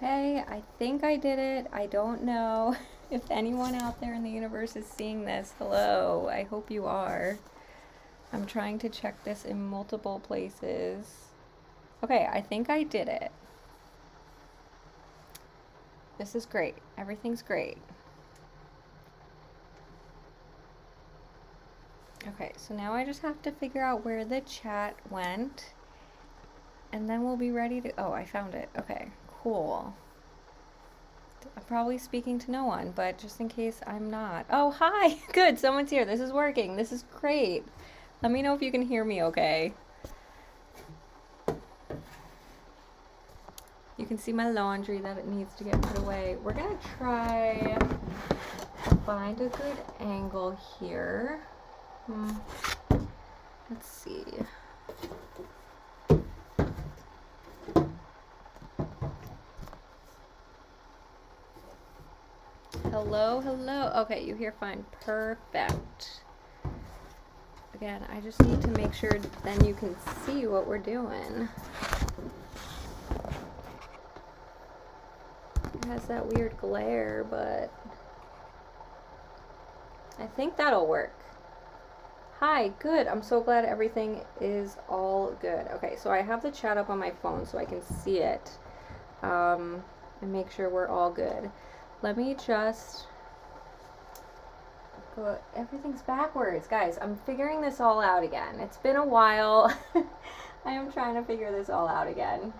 Okay, I think I did it. I don't know if anyone out there in the universe is seeing this. Hello, I hope you are. I'm trying to check this in multiple places. Okay, I think I did it. This is great. Everything's great. Okay, so now I just have to figure out where the chat went. And then we'll be ready to... Oh, I found it. Okay, cool. I'm probably speaking to no one, but just in case I'm not. Oh, hi! Good, someone's here. This is working. This is great. Let me know if you can hear me okay. You can see my laundry that it needs to get put away. We're gonna try to find a good angle here. Let's see. Hello, hello. Okay, you hear fine. Perfect. Again, I just need to make sure then you can see what we're doing. It has that weird glare, but I think that'll work. Hi, good. I'm so glad everything is all good. Okay, so I have the chat up on my phone so I can see it and make sure we're all good. Let me just go. Everything's backwards. Guys, I'm figuring this all out again. It's been a while. I am trying to figure this all out again.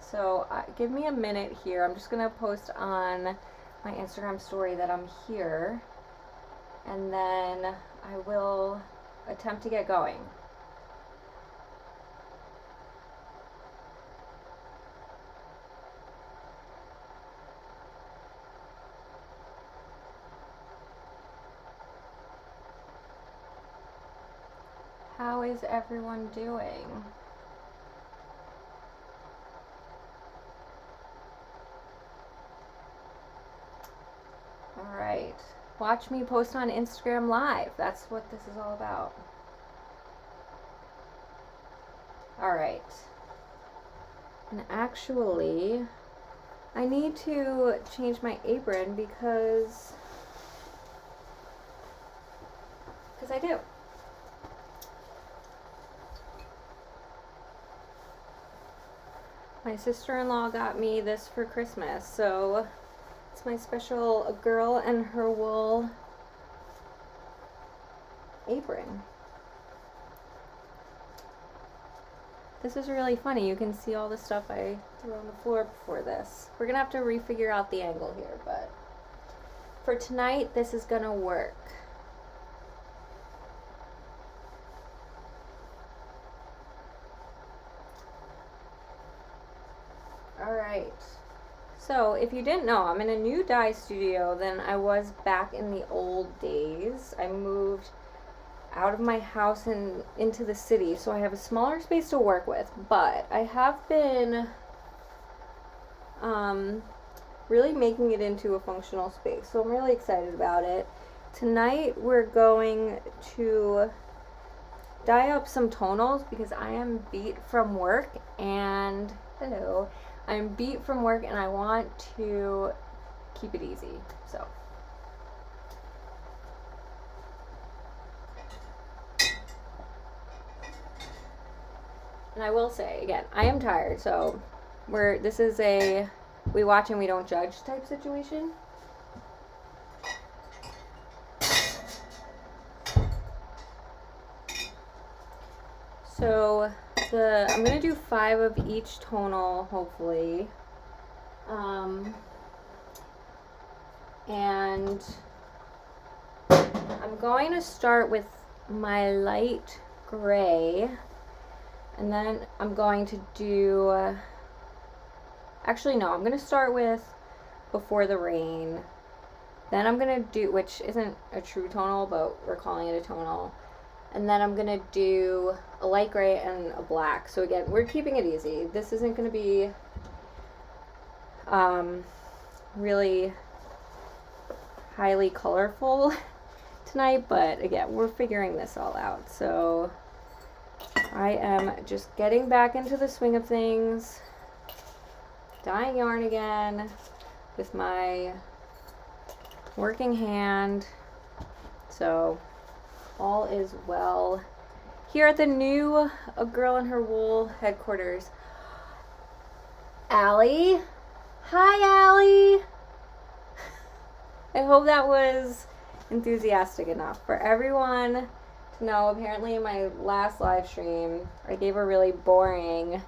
So give me a minute here. I'm just going to post on my Instagram story that I'm here. And then I will attempt to get going. How is everyone doing? All right. Watch me post on Instagram Live. That's what this is all about. All right. And actually, I need to change my apron because I do. My sister-in-law got me this for Christmas, so it's my special girl and her wool apron. This is really funny. You can see all the stuff I threw on the floor before this. We're gonna have to refigure out the angle here, but for tonight, this is gonna work. Alright, so if you didn't know, I'm in a new dye studio than I was back in the old days. I moved out of my house and into the city, so I have a smaller space to work with, but I have been really making it into a functional space, so I'm really excited about it. Tonight we're going to dye up some tonals because I am beat from work and I'm beat from work and I want to keep it easy. So and I will say again, I am tired, so this is a we watch and we don't judge type situation. So I'm gonna do 5 of each tonal, hopefully. And I'm going to start with my light gray, and then I'm going to do, actually no, I'm gonna start with Before the Rain. Then I'm gonna do, which isn't a true tonal, but we're calling it a tonal. And then I'm gonna do a light gray and a black. So again, we're keeping it easy. This isn't gonna be really highly colorful tonight, but again, we're figuring this all out. So I am just getting back into the swing of things, dyeing yarn again with my working hand. So all is well here at the new A Girl and Her Wool headquarters. Allie. Hi, Allie. I hope that was enthusiastic enough for everyone to know. Apparently in my last live stream, I gave a really boring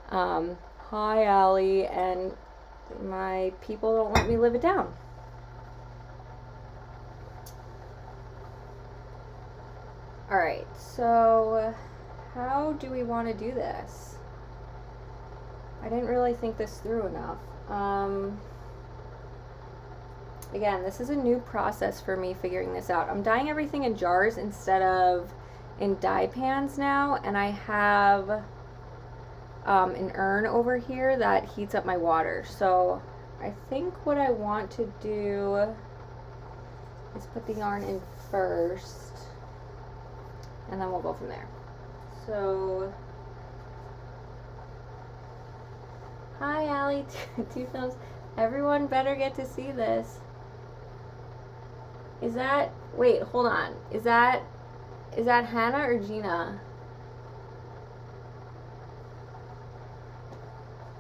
hi, Allie, and my people don't let me live it down. Alright, so how do we want to do this? I didn't really think this through enough. Again, this is a new process for me figuring this out. I'm dyeing everything in jars instead of in dye pans now, and I have an urn over here that heats up my water. So I think what I want to do is put the yarn in first, and then we'll go from there. So, hi, Allie. Two thumbs. Everyone better get to see this. Is that, wait, hold on. Is that Hannah or Gina?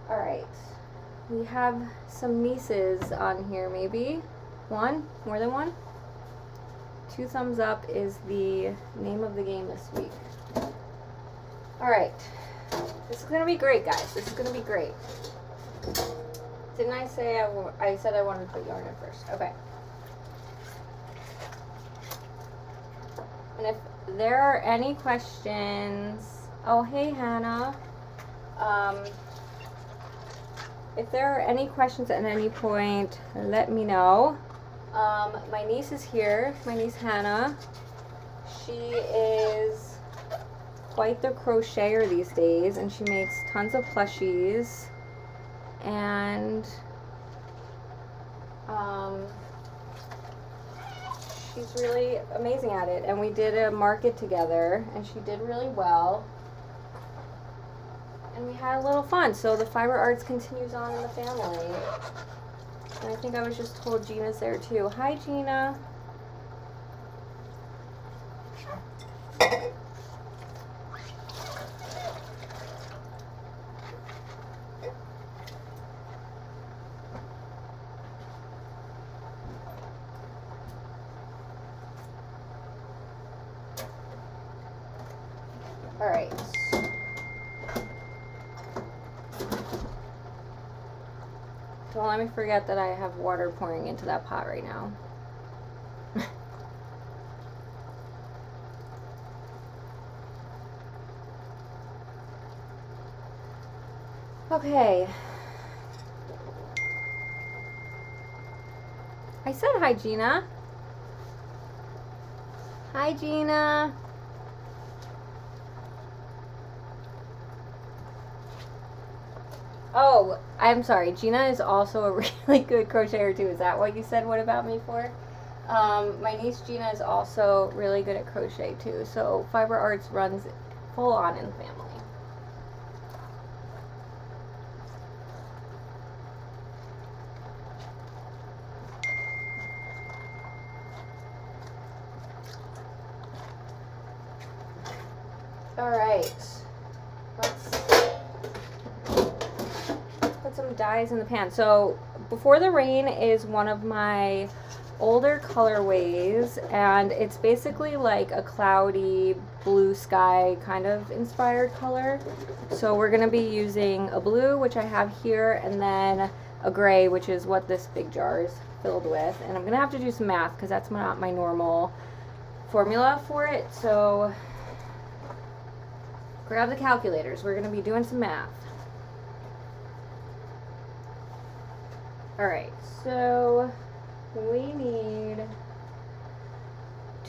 All right. We have some nieces on here, maybe. One? More than one? 2 thumbs up is the name of the game this week. All right. This is going to be great, guys. This is going to be great. Didn't I say I said I wanted to put yarn in first? Okay. And if there are any questions, oh, hey, Hannah. If there are any questions at any point, let me know. My niece is here, my niece Hannah. She is quite the crocheter these days, and she makes tons of plushies. And she's really amazing at it. And we did a market together, and she did really well. And we had a little fun. So the fiber arts continues on in the family. And I think I was just told Gina's there too. Hi, Gina. All right. Don't let me forget that I have water pouring into that pot right now. Okay. I said hi, Gina. Hi, Gina. Oh, I'm sorry. Gina is also a really good crocheter too. Is that what you said? What about me for? My niece Gina is also really good at crochet too. So fiber arts runs full on in the family. All right. Let's put some dyes in the pan. So Before the Rain is one of my older colorways, and it's basically like a cloudy blue sky kind of inspired color. So we're going to be using a blue, which I have here, and then a gray, which is what this big jar is filled with. And I'm going to have to do some math because that's not my normal formula for it. So grab the calculators. We're going to be doing some math. Alright, so we need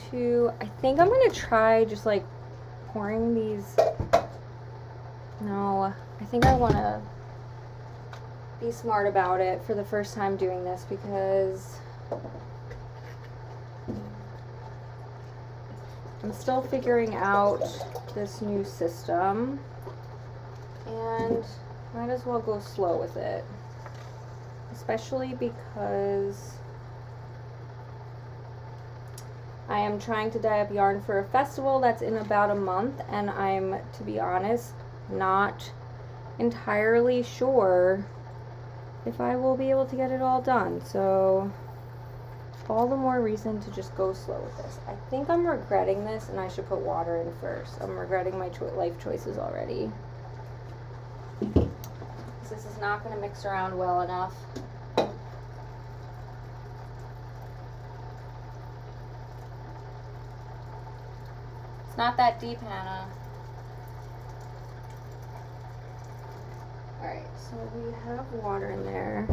to, I think I'm going to try just like pouring these. No, I think I want to be smart about it for the first time doing this, because I'm still figuring out this new system, and might as well go slow with it, especially because I am trying to dye up yarn for a festival that's in about a month, and I'm, to be honest, not entirely sure if I will be able to get it all done. So all the more reason to just go slow with this. I think I'm regretting this, and I should put water in first. I'm regretting my life choices already. This is not going to mix around well enough. It's not that deep, Hannah. Alright, so we have water in there.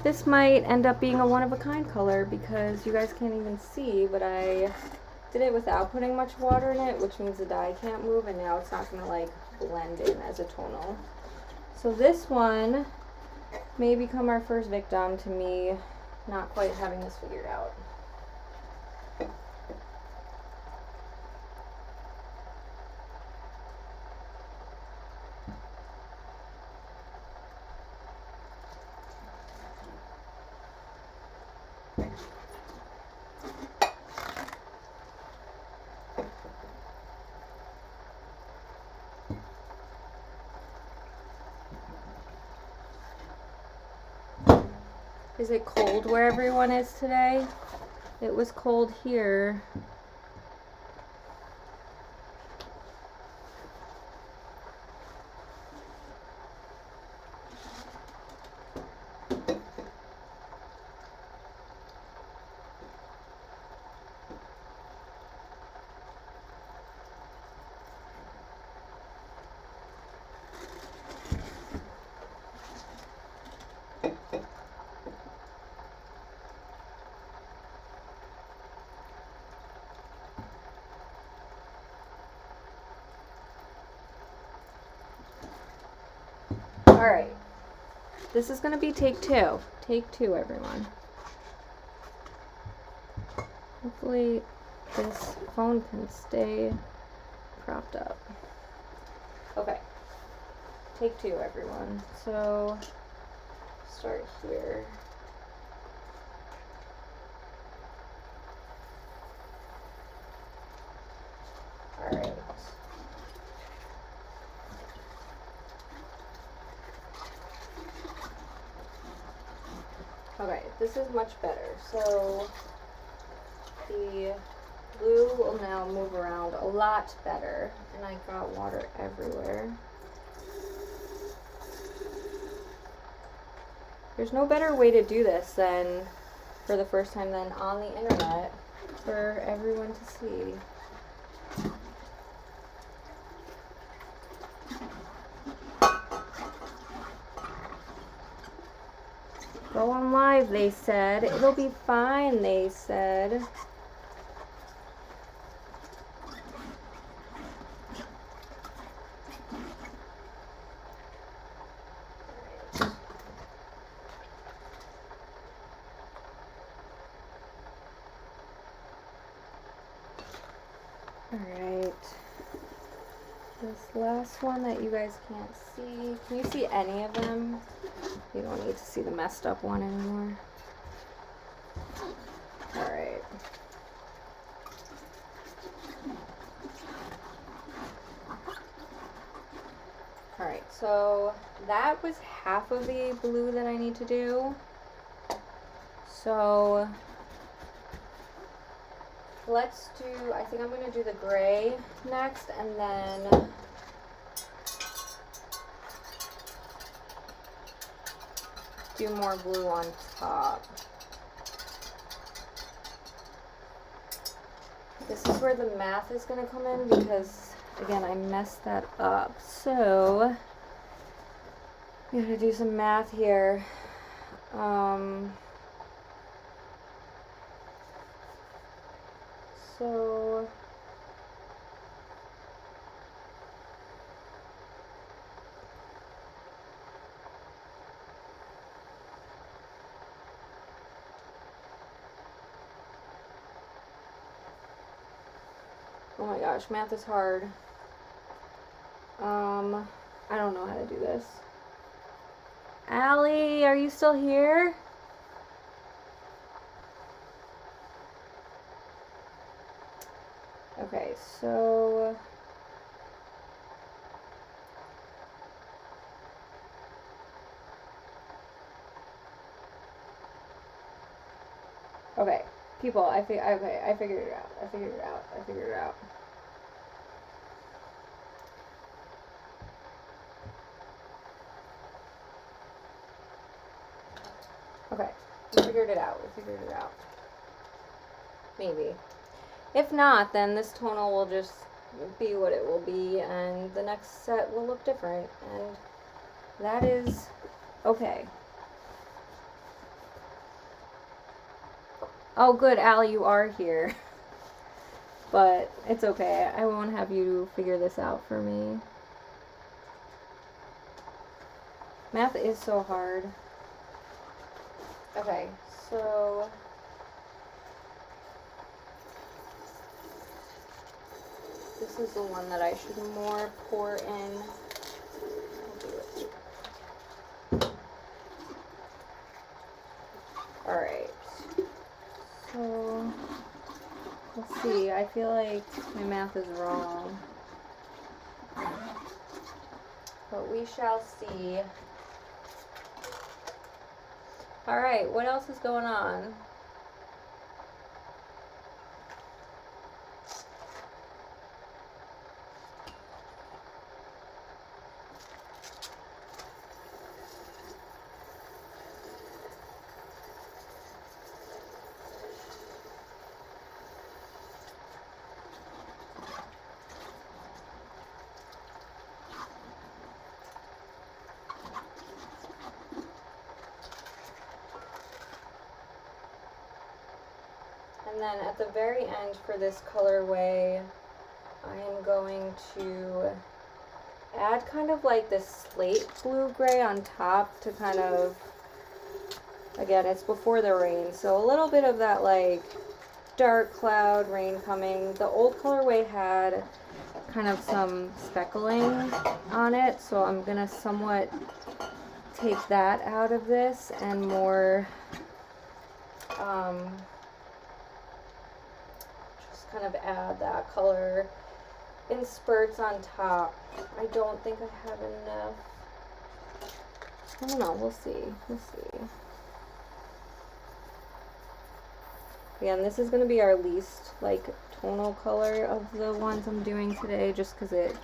This might end up being a one-of-a-kind color because you guys can't even see, but I did it without putting much water in it, which means the dye can't move, and now it's not going to like blend in as a tonal. So this one may become our first victim to me not quite having this figured out. Is it cold where everyone is today? It was cold here. Alright, this is going to be take two. Take two, everyone. Hopefully this phone can stay propped up. Okay, take two, everyone. So, start here. Alright. Okay, this is much better. So the blue will now move around a lot better, and I got water everywhere. There's no better way to do this than for the first time than on the internet for everyone to see. Go on live, they said. It'll be fine, they said. Alright. This last one that you guys can't see. Can you see any of them? You don't need to see the messed up one anymore. Alright. Alright, so that was half of the blue that I need to do. So let's do, I think I'm going to do the gray next, and then do more blue on top. This is where the math is going to come in because, again, I messed that up. So, I'm going to do some math here. So Oh my gosh, math is hard. I don't know how to do this. Allie, are you still here? Okay, so okay, people, I figured it out. I figured it out. Okay, we figured it out. Maybe. If not, then this tonal will just be what it will be, and the next set will look different, and that is okay. Oh, good, Allie, you are here. But it's okay. I won't have you figure this out for me. Math is so hard. Okay, so this is the one that I should more pour in. Alright. So let's see. I feel like my math is wrong. But we shall see. Alright, what else is going on? And then at the very end for this colorway, I am going to add kind of like this slate blue-gray on top to kind of, again, it's before the rain, so a little bit of that like dark cloud, rain coming. The old colorway had kind of some speckling on it, so I'm going to somewhat take that out of this and more kind of add that color in spurts on top. I don't think I have enough. I don't know, we'll see. Again, this is going to be our least like tonal color of the ones I'm doing today, just because it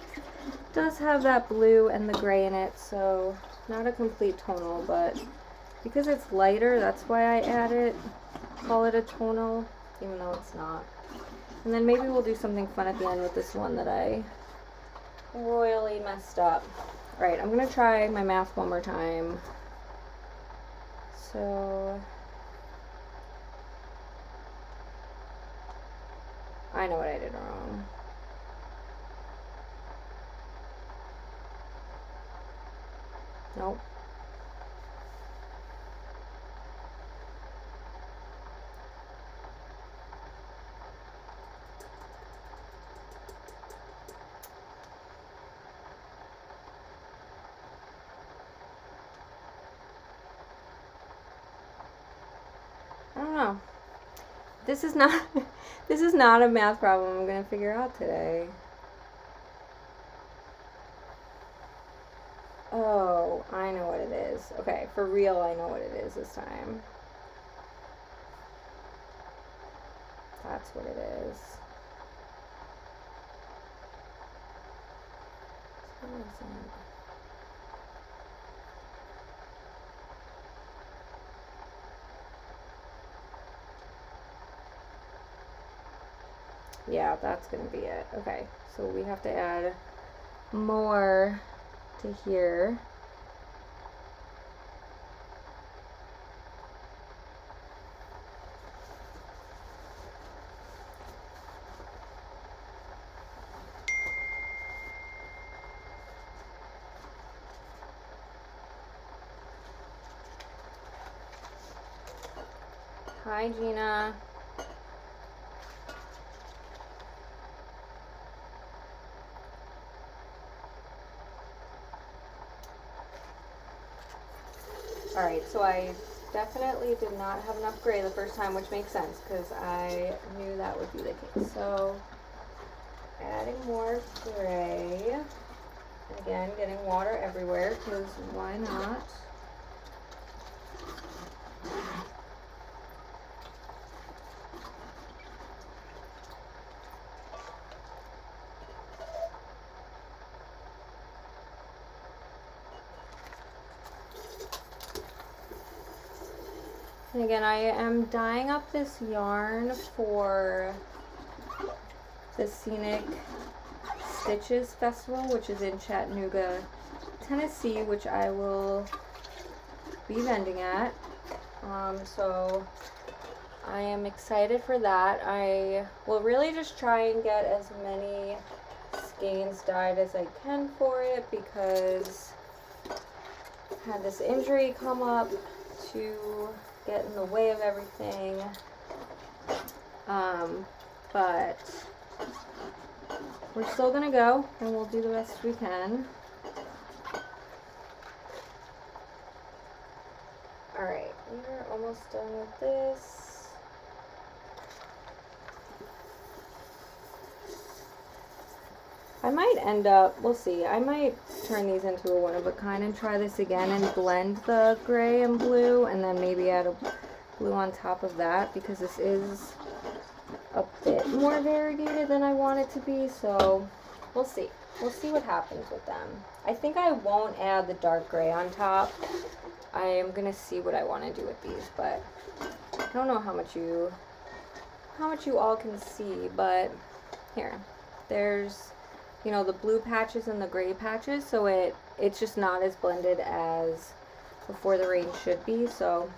does have that blue and the gray in it, so not a complete tonal, but because it's lighter, that's why I add it, call it a tonal, even though it's not. And then maybe we'll do something fun at the end with this one that I royally messed up. Alright, I'm going to try my math one more time. So I know what I did wrong. Nope. I don't know. This is not a math problem I'm going to figure out today. Oh, I know what it is. Okay, for real, I know what it is this time. That's what it is. What is it? Yeah, that's going to be it. Okay, so we have to add more to here. Hi, Gina. Alright, so I definitely did not have enough gray the first time, which makes sense because I knew that would be the case. So, adding more gray. And again, getting water everywhere because why not? And again, I am dyeing up this yarn for the Scenic Stitches Festival, which is in Chattanooga, Tennessee, which I will be vending at. So I am excited for that. I will really just try and get as many skeins dyed as I can for it because I had this injury come up to get in the way of everything. But we're still gonna go and we'll do the best we can. Alright, we're almost done with this. I might end up, we'll see, I might turn these into a one-of-a-kind and try this again and blend the gray and blue and then maybe add a blue on top of that because this is a bit more variegated than I want it to be, so we'll see. We'll see what happens with them. I think I won't add the dark gray on top. I am gonna see what I want to do with these, but I don't know how much you all can see, but here, there's, you know, the blue patches and the gray patches, so it's just not as blended as Before the Rain should be, so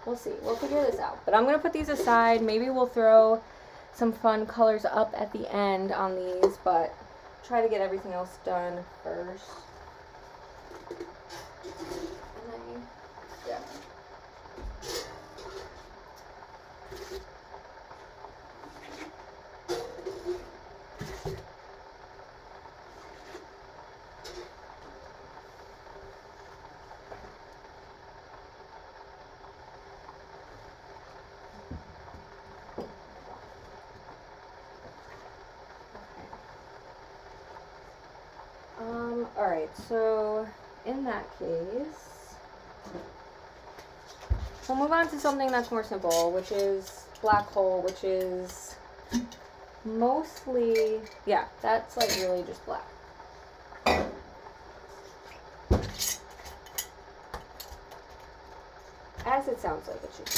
we'll see. We'll figure this out. But I'm gonna put these aside. Maybe we'll throw some fun colors up at the end on these, but try to get everything else done first. Yeah. Alright, so in that case, we'll move on to something that's more simple, which is Black Hole, which is mostly, yeah, that's like really just black. As it sounds like it should be.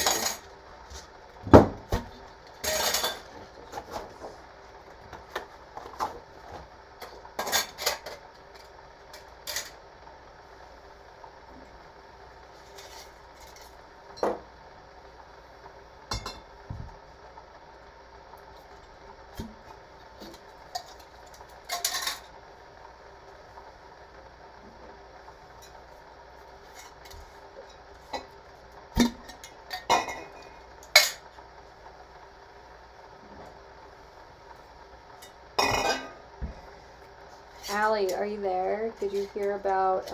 Allie, are you there? Did you hear about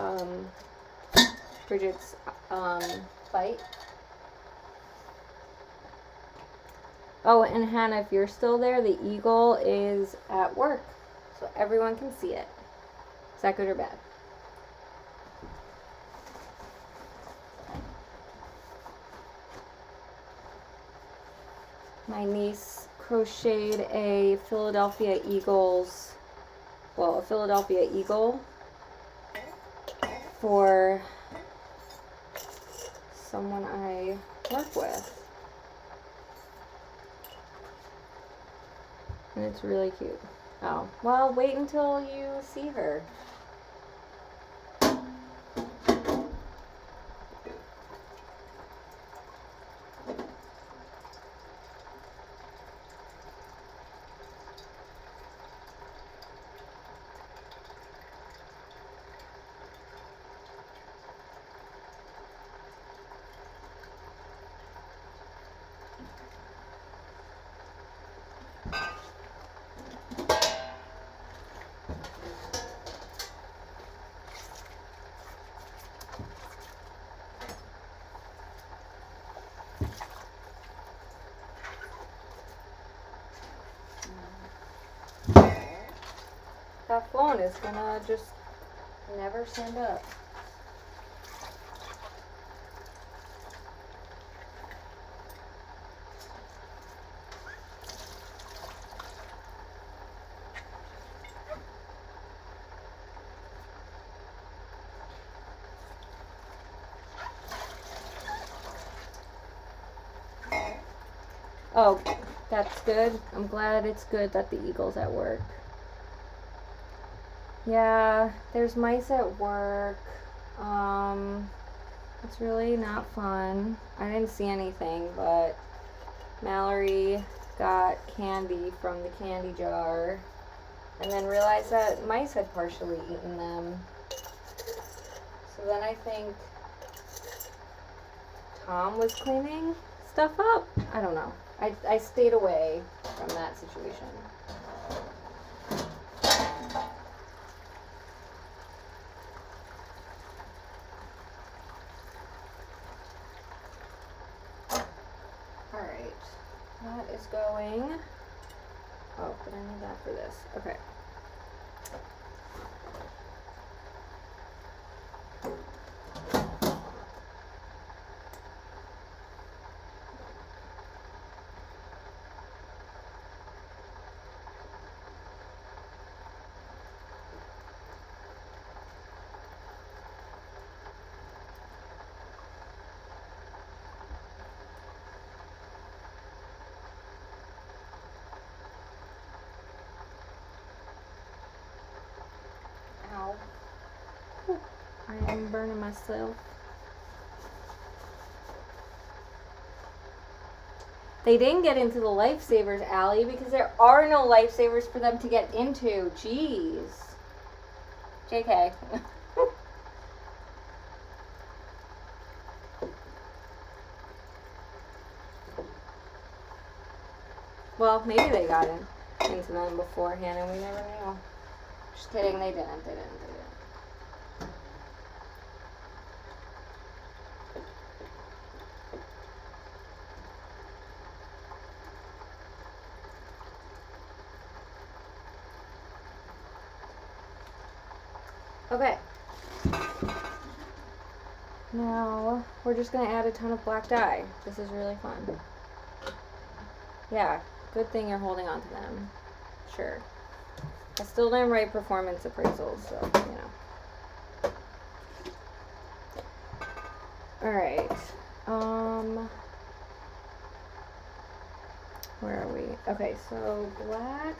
Bridget's fight? Oh, and Hannah, if you're still there, the eagle is at work, so everyone can see it. Is that good or bad? My niece crocheted a Philadelphia eagle for someone I work with. And it's really cute. Oh, well, wait until you see her. that phone is gonna just never stand up. Oh, that's good. I'm glad it's good that the eagle's at work. Yeah, there's mice at work. It's really not fun. I didn't see anything, but Mallory got candy from the candy jar and then realized that mice had partially eaten them. So then I think Tom was cleaning stuff up. I don't know. I stayed away from that situation. Alright, that is going. Oh, but I need that for this. Okay. Ow. Whew. I am burning myself. They didn't get into the lifesavers, Allie, because there are no lifesavers for them to get into. Jeez. JK. Well, maybe they got into them beforehand and we never knew. Just kidding, they didn't. Okay. Now, we're just going to add a ton of black dye. This is really fun. Yeah, good thing you're holding on to them. Sure. I still didn't write performance appraisals, so, you know. Alright. Where are we? Okay, so black.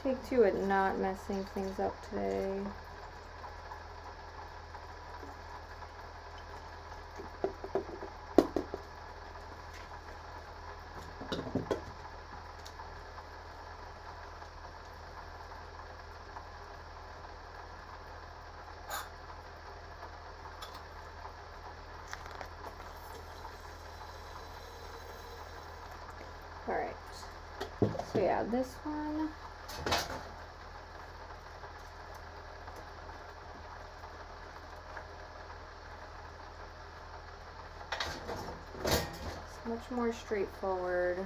Take two at not messing things up today. Alright, so yeah, this one. Much more straightforward.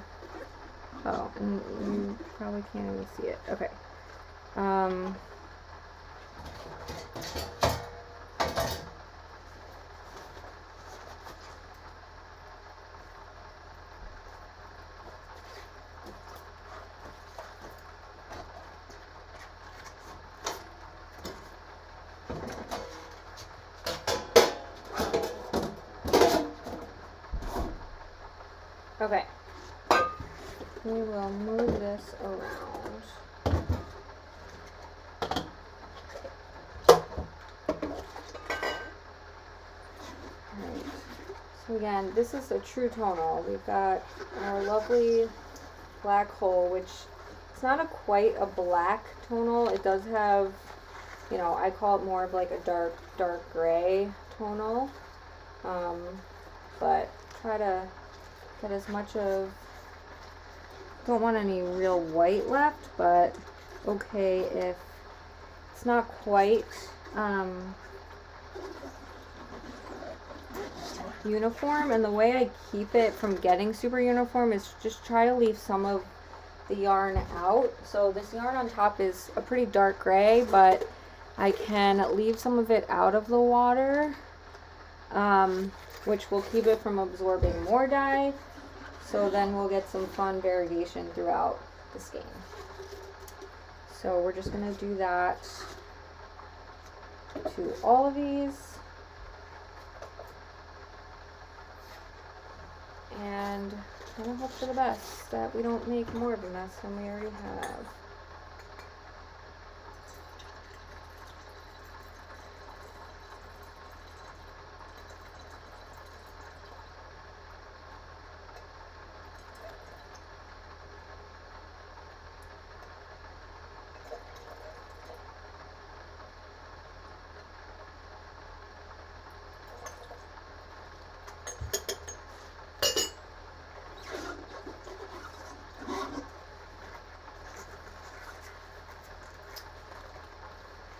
Oh, and you probably can't even see it. Okay. Okay. We will move this around. Alright. So again, this is a true tonal. We've got our lovely black hole, which it's not quite a black tonal. It does have, you know, I call it more of like a dark gray tonal. But try to get as much of, don't want any real white left, but okay if it's not quite uniform. And the way I keep it from getting super uniform is just try to leave some of the yarn out. So this yarn on top is a pretty dark gray, but I can leave some of it out of the water, which will keep it from absorbing more dye. So then we'll get some fun variegation throughout the skein. So we're just gonna do that to all of these. And I'm gonna hope for the best that we don't make more of a mess than we already have.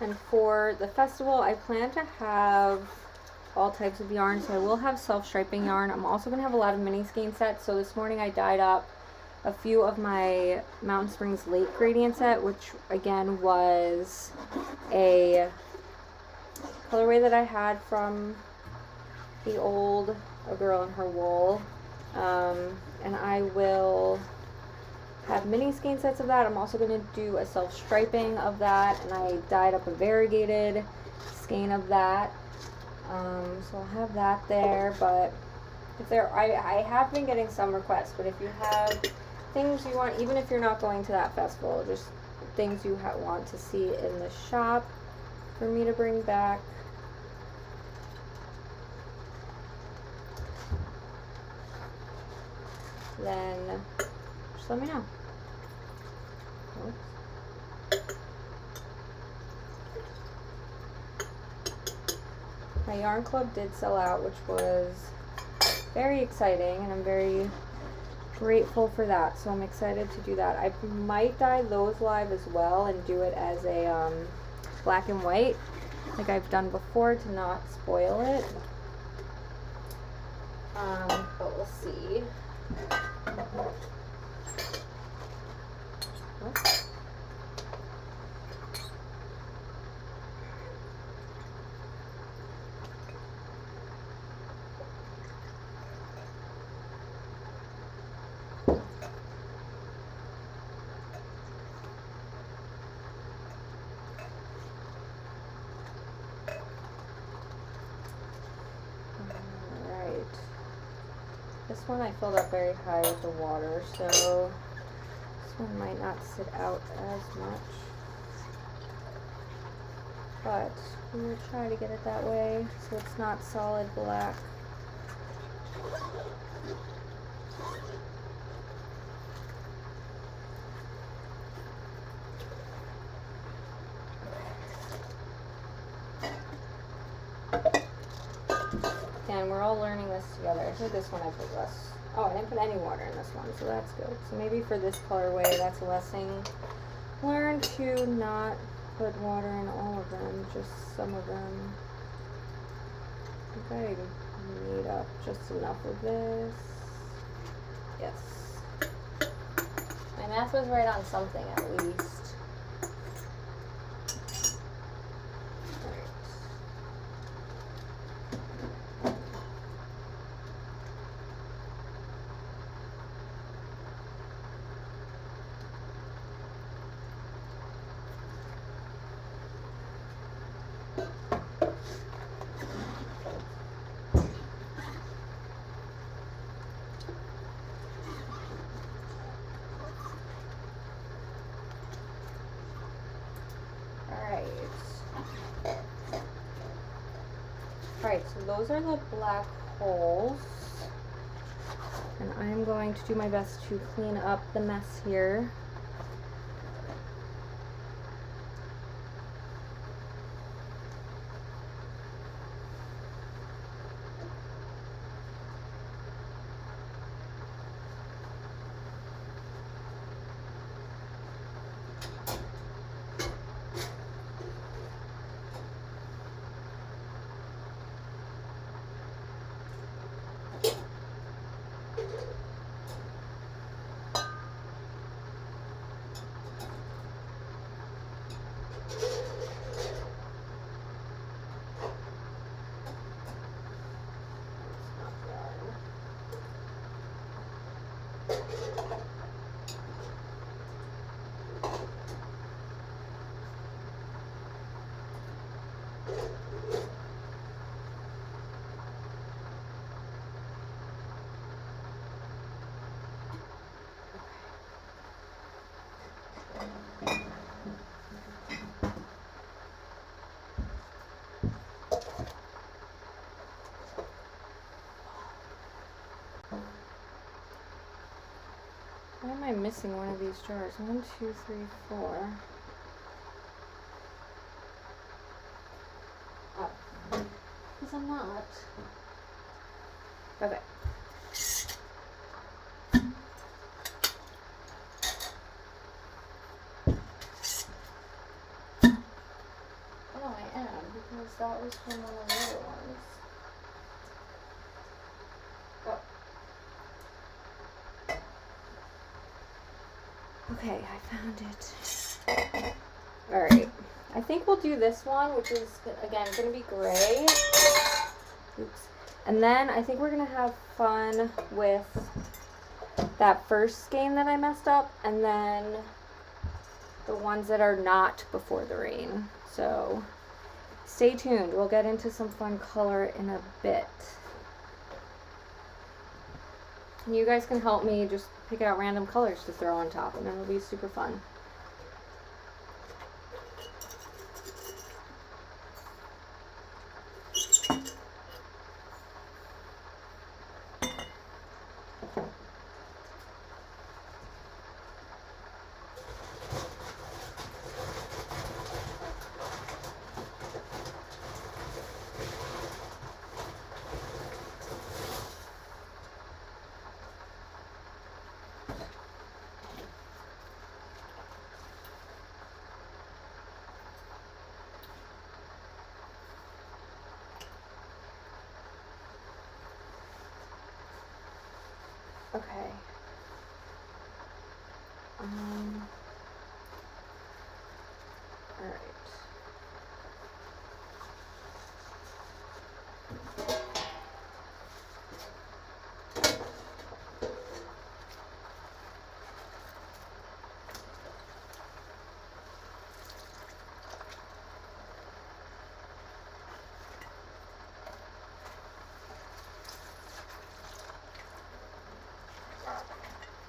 And for the festival, I plan to have all types of yarn. So I will have self-striping yarn. I'm also going to have a lot of mini skein sets. So this morning I dyed up a few of my Mountain Springs Lake Gradient set, which again was a colorway that I had from the old A Girl and Her Wool. And I will have mini skein sets of that. I'm also going to do a self-striping of that, and I dyed up a variegated skein of that. So I'll have that there. But if there, I have been getting some requests, but if you have things you want, even if you're not going to that festival, just things you want to see in the shop for me to bring back, then just let me know. Oops. My yarn club did sell out, which was very exciting, and I'm very grateful for that. So I'm excited to do that. I might dye those live as well and do it as a black and white, like I've done before, to not spoil it. But we'll see. Oops. This one I filled up very high with the water, so this one might not sit out as much, but we will try to get it that way so it's not solid black. And we're all learning this together. I think this one I put less. Oh, I didn't put any water in this one, so that's good. So maybe for this colorway, that's a lesson learned to not put water in all of them, just some of them. I think I need up just enough of this. Yes. My math was right on something at least. Alright, so those are the black holes. and I'm going to do my best to clean up the mess here. Why am I missing one of these jars? 1, 2, 3, 4. Oh, because I'm not. Okay. Oh, I am, because that was from one of the other ones. Okay, I found it. Alright, I think we'll do this one, which is, again, going to be gray. Oops. And then I think we're going to have fun with that first game that I messed up, and then the ones that are not before the rain. So, stay tuned. We'll get into some fun color in a bit. You guys can help me just pick out random colors to throw on top, and it'll be super fun. Okay. All right.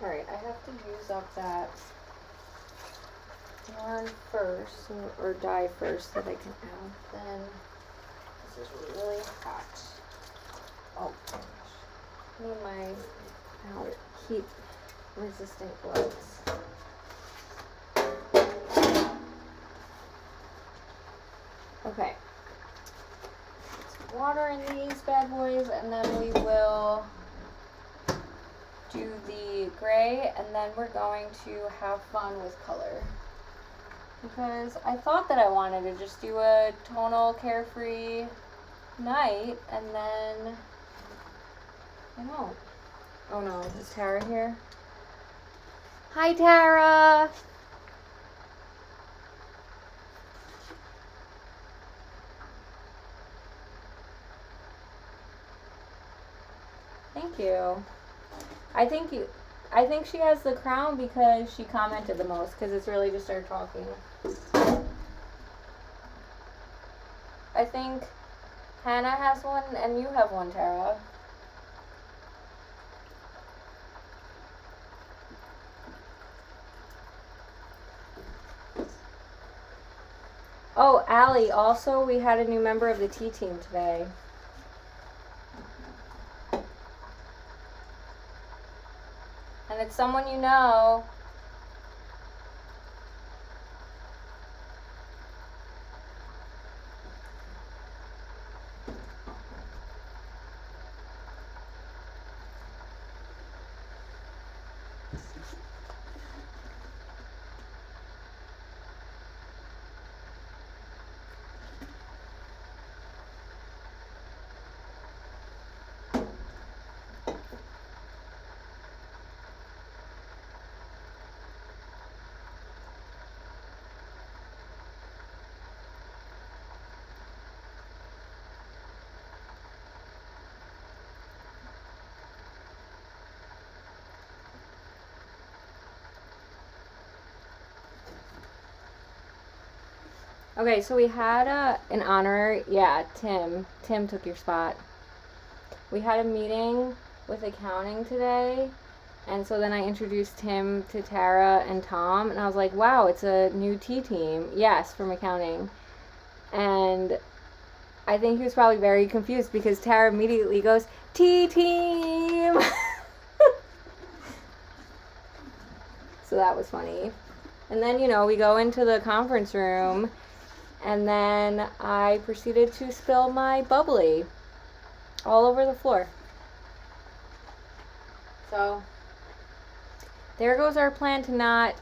Alright, I have to use up that yarn first, or dye first, so that I can add. Then, this is really hot. Oh gosh. I need my heat resistant gloves. Okay. Let's water in these bad boys, and then we will do the gray, and then we're going to have fun with color, because I thought that I wanted to just do a tonal carefree night, and then I don't. Oh no, is Tara here? Hi, Tara! Thank you. I think she has the crown because she commented the most, because it's really just her talking. I think Hannah has one and you have one, Tara. Oh, Allie, also we had a new member of the T team today. And it's someone you know. Okay, so we had an honor. Yeah, Tim. Tim took your spot. We had a meeting with accounting today, and so then I introduced Tim to Tara and Tom, and I was like, wow, it's a new T team. Yes, from accounting. And I think he was probably very confused because Tara immediately goes, T team! So that was funny. And then, you know, we go into the conference room, and then I proceeded to spill my bubbly all over the floor. So there goes our plan to not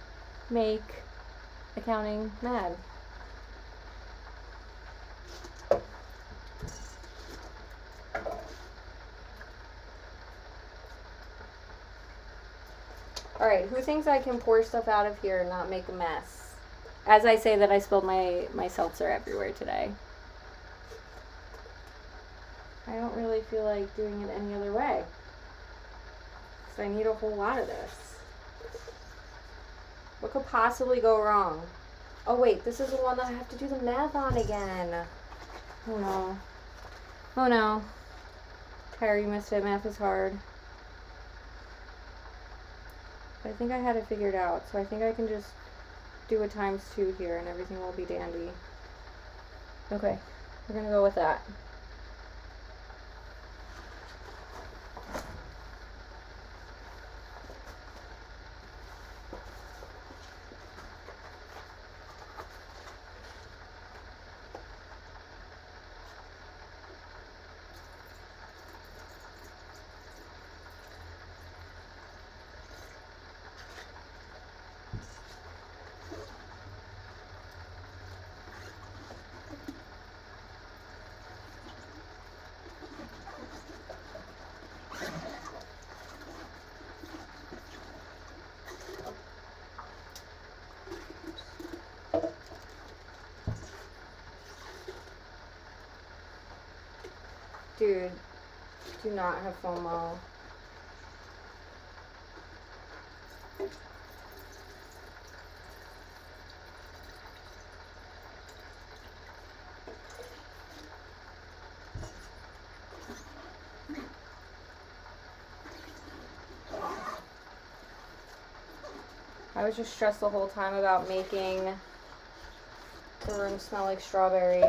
make accounting mad. Alright, who thinks I can pour stuff out of here and not make a mess? As I say that, I spilled my seltzer everywhere today. I don't really feel like doing it any other way. So I need a whole lot of this. What could possibly go wrong? Oh wait, this is the one that I have to do the math on again. Oh no. Oh no. Tara, you missed it. Math is hard. But I think I had it figured out, so I think I can just do a ×2 here and everything will be dandy. Okay, we're gonna go with that. Dude, do not have FOMO. I was just stressed the whole time about making the room smell like strawberry.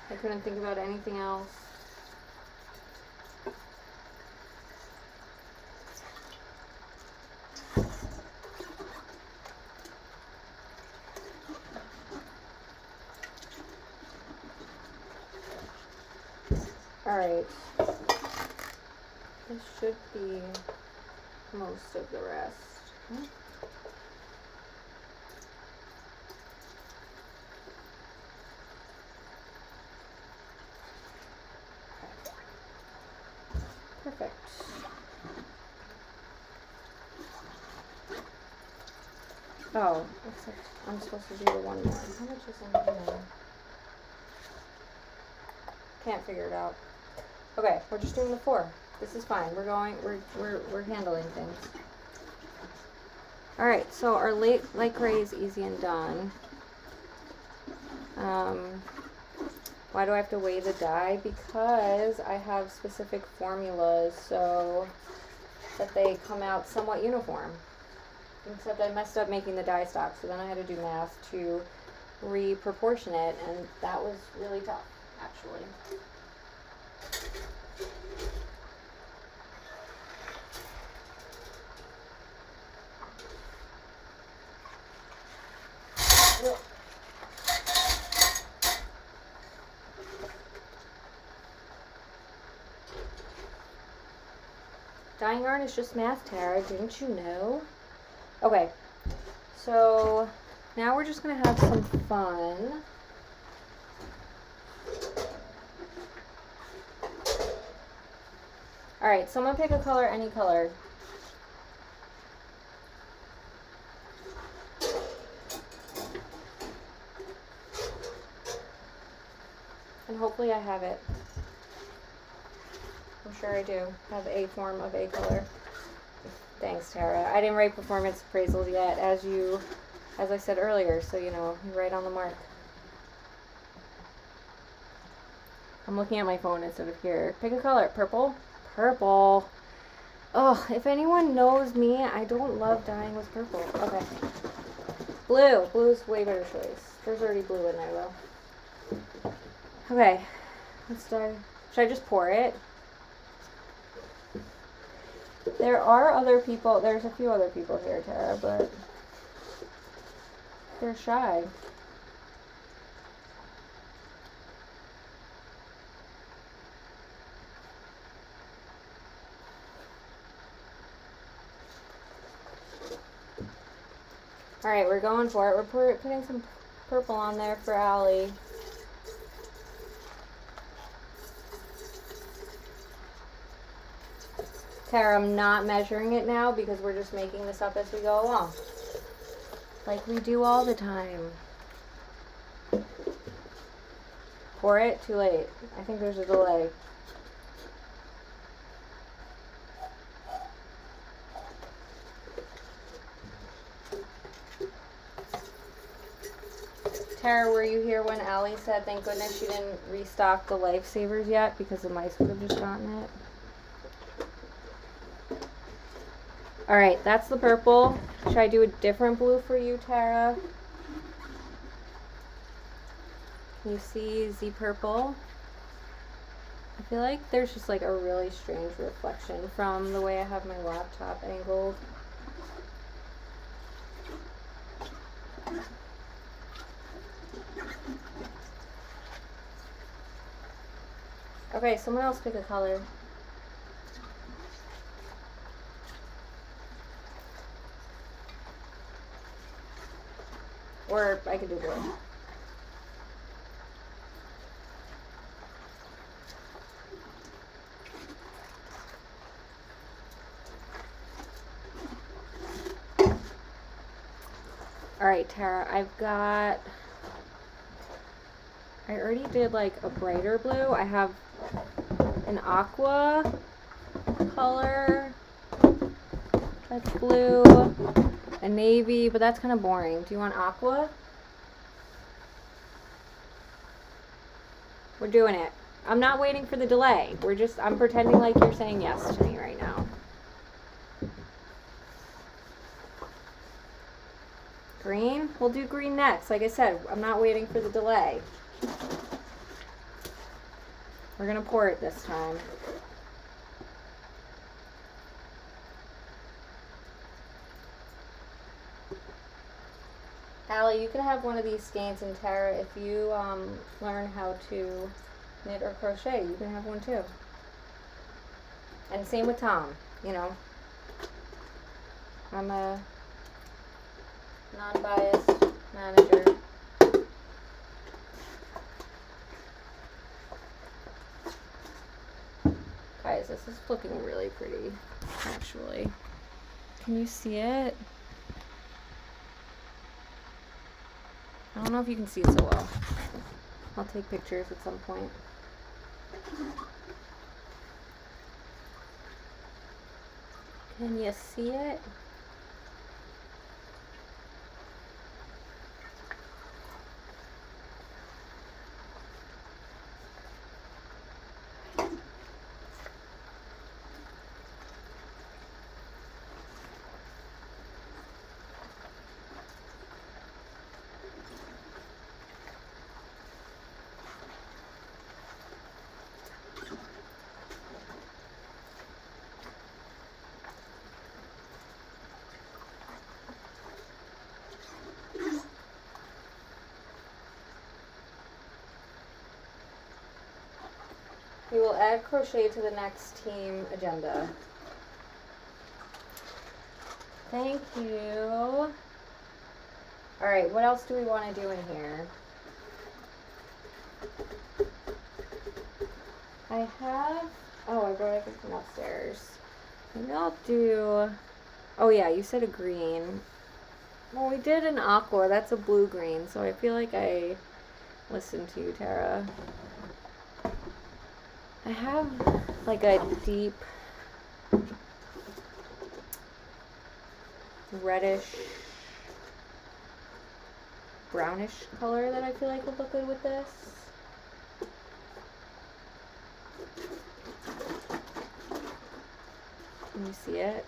I couldn't think about anything else. Alright. This should be most of the rest. Perfect. Oh, except I'm supposed to do the one more. How much is in here? Can't figure it out. Okay, we're just doing the 4. This is fine. We're handling things. Alright, so our light gray is easy and done. Why do I have to weigh the dye? Because I have specific formulas so that they come out somewhat uniform. Except I messed up making the dye stock, so then I had to do math to re-proportion it, and that was really tough, actually. Dyeing yarn is just math, Tara. Didn't you know? Okay. So now we're just going to have some fun. Alright, someone pick a color, any color. And hopefully I have it. I'm sure I do have a form of a color. Thanks, Tara. I didn't write performance appraisals yet, as I said earlier, so you know, you're right on the mark. I'm looking at my phone instead of here. Pick a color. Purple? Purple. Oh, if anyone knows me, I don't love dyeing with purple. Okay. Blue. Blue's way better choice. There's already blue in there, though. Okay. Let's dye. Should I just pour it? There are other people. There's a few other people here, Tara, but they're shy. Alright, we're going for it. We're putting some purple on there for Allie. Tara, I'm not measuring it now because we're just making this up as we go along. Like we do all the time. Pour it? Too late. I think there's a delay. Tara, were you here when Allie said thank goodness she didn't restock the lifesavers yet because the mice would have just gotten it? Alright, that's the purple. Should I do a different blue for you, Tara? Can you see the purple? I feel like there's just like a really strange reflection from the way I have my laptop angled. Okay, someone else pick a color. Or I could do blue. Alright, Tara, I already did like a brighter blue. I have an aqua color that's blue, a navy, but that's kind of boring. Do you want aqua? We're doing it. I'm not waiting for the delay. I'm pretending like you're saying yes to me right now. Green? We'll do green next. Like I said, I'm not waiting for the delay. We're gonna pour it this time. Allie, you can have one of these skeins, and Tara, if you learn how to knit or crochet, you can have one too. And same with Tom, you know. I'm a non-biased manager. Guys, this is looking really pretty, actually. Can you see it? I don't know if you can see it so well. I'll take pictures at some point. Can you see it? We will add crochet to the next team agenda. Thank you. All right, what else do we want to do in here? I have, oh, I brought everything upstairs. Maybe I'll do, oh yeah, you said a green. Well, we did an aqua, that's a blue-green, so I feel like I listened to you, Tara. I have like a deep reddish, brownish color that I feel like would look good with this. Can you see it?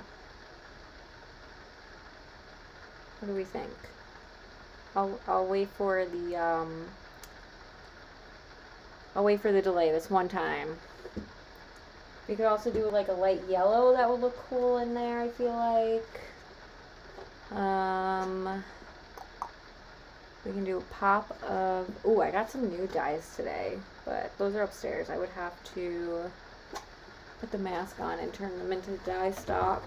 What do we think? I'll wait for the I'll wait for the delay this one time. We could also do like a light yellow that would look cool in there, I feel like. We can do a pop of, ooh, I got some new dyes today, but those are upstairs. I would have to put the mask on and turn them into dye stock.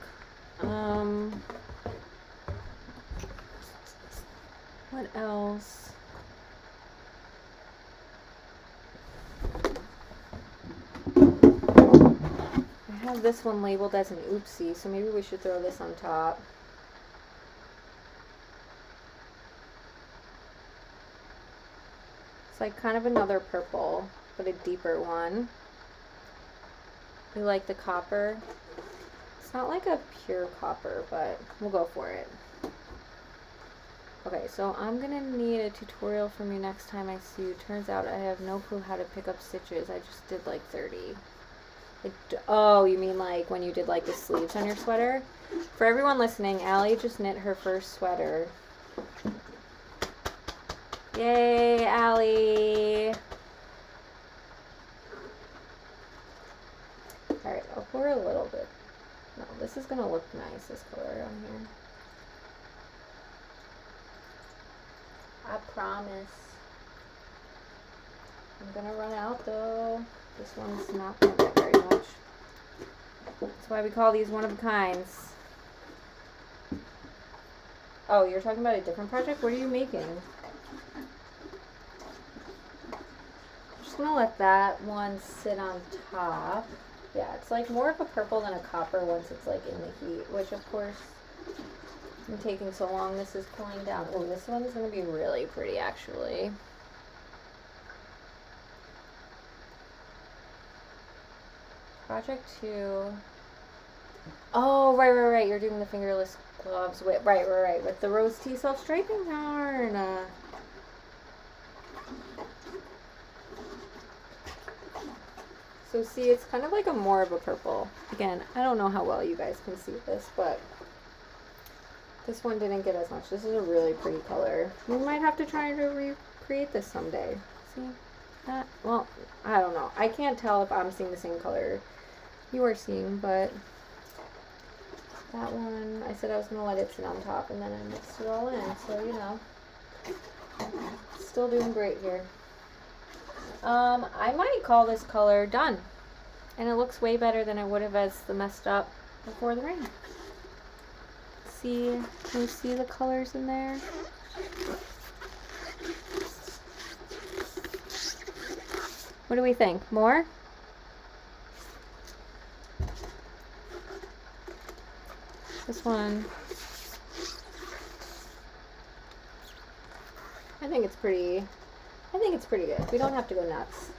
What else? I have this one labeled as an oopsie, so maybe we should throw this on top. It's like kind of another purple, but a deeper one. We like the copper. It's not like a pure copper, but we'll go for it. Okay, so I'm gonna need a tutorial from you next time I see you. Turns out I have no clue how to pick up stitches. I just did like 30. Oh, you mean like when you did like the sleeves on your sweater? For everyone listening, Allie just knit her first sweater. Yay, Allie! Alright, I'll pour a little bit. No, this is gonna look nice, this color on here. I promise. I'm gonna run out though. This one's not gonna get very much. That's why we call these one of a kinds. Oh, you're talking about a different project? What are you making? I'm just gonna let that one sit on top. Yeah, it's like more of a purple than a copper once it's like in the heat, which of course, I'm taking so long, this is cooling down. Oh, this one's gonna be really pretty actually. Project 2. Oh, right. You're doing the fingerless gloves. Wait, right. With the rose tea self-striping yarn. So see, it's kind of like a more of a purple. Again, I don't know how well you guys can see this, but this one didn't get as much. This is a really pretty color. We might have to try to recreate this someday. See that? Well, I don't know. I can't tell if I'm seeing the same color you are seeing, but that one, I said I was going to let it sit on top, and then I mixed it all in, so you know, still doing great here. I might call this color done, and it looks way better than it would have as the messed up before the rain. See, can you see the colors in there? What do we think? More? This one, I think it's pretty good. We don't have to go nuts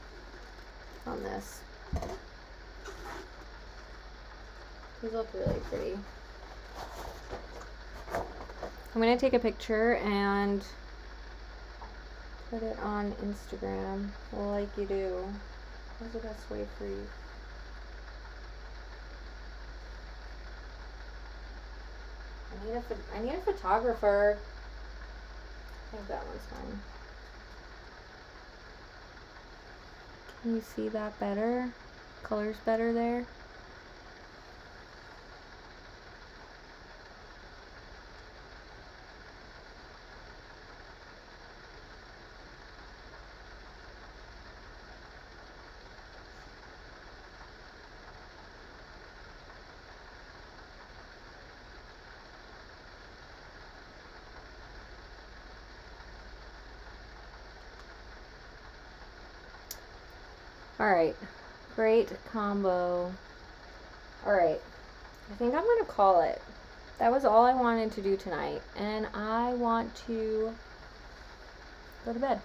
on this. These look really pretty. I'm going to take a picture and put it on Instagram like you do. What's the best way for you? I need a photographer. I think that one's fine. Can you see that better? Color's better there. Alright, great combo. Alright, I think I'm gonna call it. That was all I wanted to do tonight, and I want to go to bed.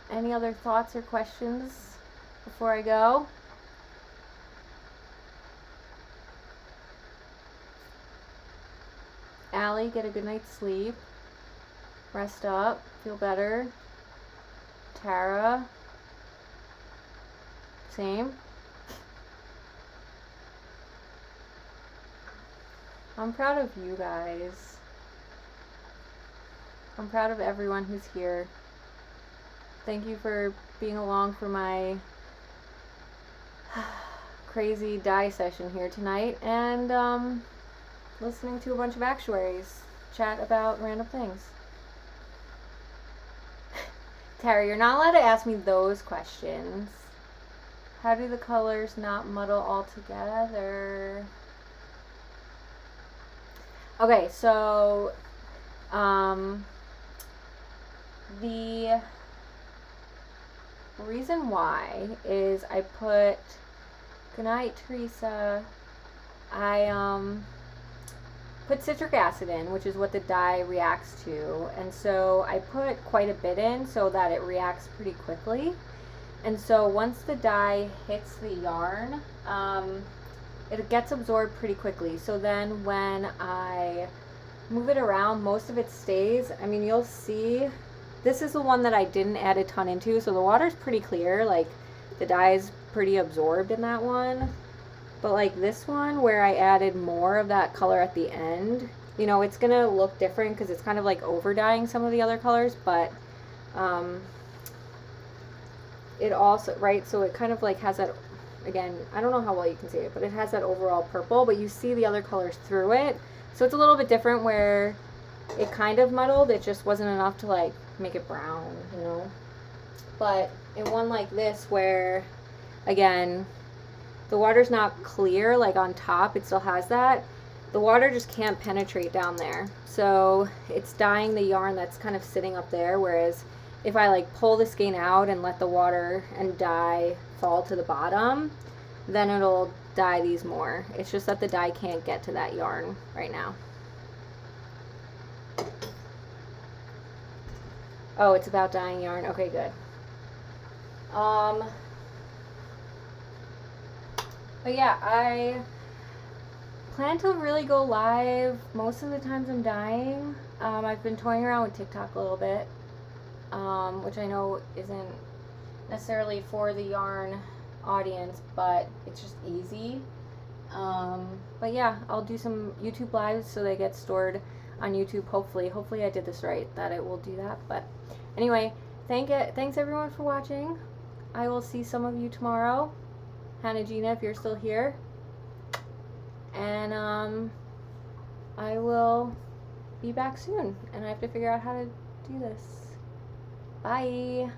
Any other thoughts or questions before I go? Allie, get a good night's sleep. Rest up, feel better. Tara, same. I'm proud of you guys. I'm proud of everyone who's here. Thank you for being along for my crazy dye session here tonight, and listening to a bunch of actuaries chat about random things. Tara, you're not allowed to ask me those questions. How do the colors not muddle all together? Okay, so the reason why is I put, good night Teresa, I put citric acid in, which is what the dye reacts to, and so I put quite a bit in so that it reacts pretty quickly. And so once the dye hits the yarn, it gets absorbed pretty quickly. So then when I move it around, most of it stays. I mean, you'll see, this is the one that I didn't add a ton into, so the water's pretty clear, like the dye is pretty absorbed in that one. But like this one where I added more of that color at the end, you know, it's gonna look different because it's kind of like over dyeing some of the other colors, but it also, right, so it kind of like has that, again, I don't know how well you can see it, but it has that overall purple, but you see the other colors through it. So it's a little bit different where it kind of muddled, it just wasn't enough to like make it brown, you know. But in one like this where, again, the water's not clear, like on top, it still has that. The water just can't penetrate down there. So it's dyeing the yarn that's kind of sitting up there, whereas if I like pull the skein out and let the water and dye fall to the bottom, then it'll dye these more. It's just that the dye can't get to that yarn right now. Oh, it's about dyeing yarn. Okay, good. But yeah, I plan to really go live most of the times I'm dyeing. I've been toying around with TikTok a little bit, which I know isn't necessarily for the yarn audience, but it's just easy. But yeah, I'll do some YouTube lives so they get stored on YouTube. Hopefully I did this right, that it will do that. But anyway, thanks everyone for watching. I will see some of you tomorrow. Hannah Gina, if you're still here. And I will be back soon, and I have to figure out how to do this. Bye.